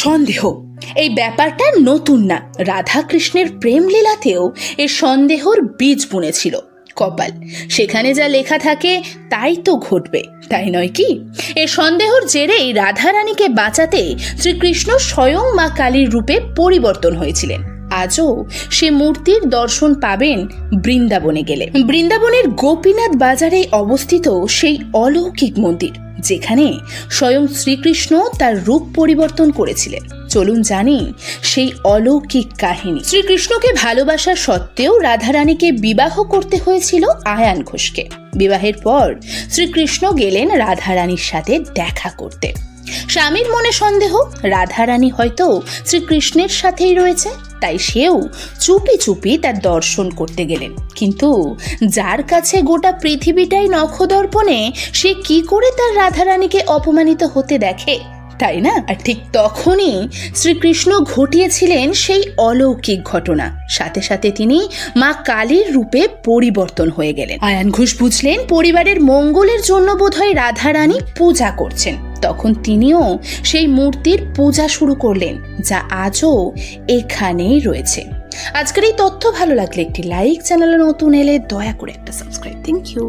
সন্দেহ এই ব্যাপারটা নতুন না। রাধা কৃষ্ণের প্রেম লীলাতেও এ সন্দেহর বীজ বুনেছিল কপাল। সেখানে যা লেখা থাকে তাই তো ঘটবে, তাই নয় কি? এ সন্দেহর জেরেই রাধারানীকে বাঁচাতে শ্রীকৃষ্ণ স্বয়ং মা কালীর রূপে পরিবর্তন হয়েছিলেন। আজও সে মূর্তির দর্শন পাবেন বৃন্দাবনে গেলে। বৃন্দাবনের গোপীনাথ বাজারে অবস্থিত সেই অলৌকিক মন্দির, যেখানে স্বয়ং শ্রীকৃষ্ণ তার রূপ পরিবর্তন করেছিলেন। চলুন জানি সেই অলৌকিক কাহিনী। শ্রীকৃষ্ণকে ভালোবাসা সত্ত্বেও রাধারানীকে বিবাহ করতে হয়েছিল আয়ান ঘোষকে। বিবাহের পর শ্রীকৃষ্ণ গেলেন রাধারানীর সাথে দেখা করতে। স্বামীর মনে সন্দেহ রাধারানী হয়তো শ্রীকৃষ্ণের সাথেই রয়েছে, তাই সেও চুপি চুপি তার দর্শন করতে গেলেন। কিন্তু যার কাছে গোটা পৃথিবীটাই নখদর্পণে, সে কি করে তার রাধারানীকে অপমানিত হতে দেখে, তাই না? আর ঠিক তখনই শ্রীকৃষ্ণ ঘটিয়েছিলেন সেই অলৌকিক ঘটনা। সাথে সাথে তিনি মা কালীর রূপে পরিবর্তন হয়ে গেলেন। আয়ান ঘোষ বুঝলেন পরিবারের মঙ্গলের জন্য বোধহয় রাধারানী পূজা করছেন। তখন তিনিও সেই মূর্তির পূজা শুরু করলেন, যা আজও এখানেই রয়েছে। আজকের এই তথ্য ভালো লাগলে একটি লাইক, চ্যানেলে নতুন এলে দয়া করে একটা সাবস্ক্রাইব। Thank you.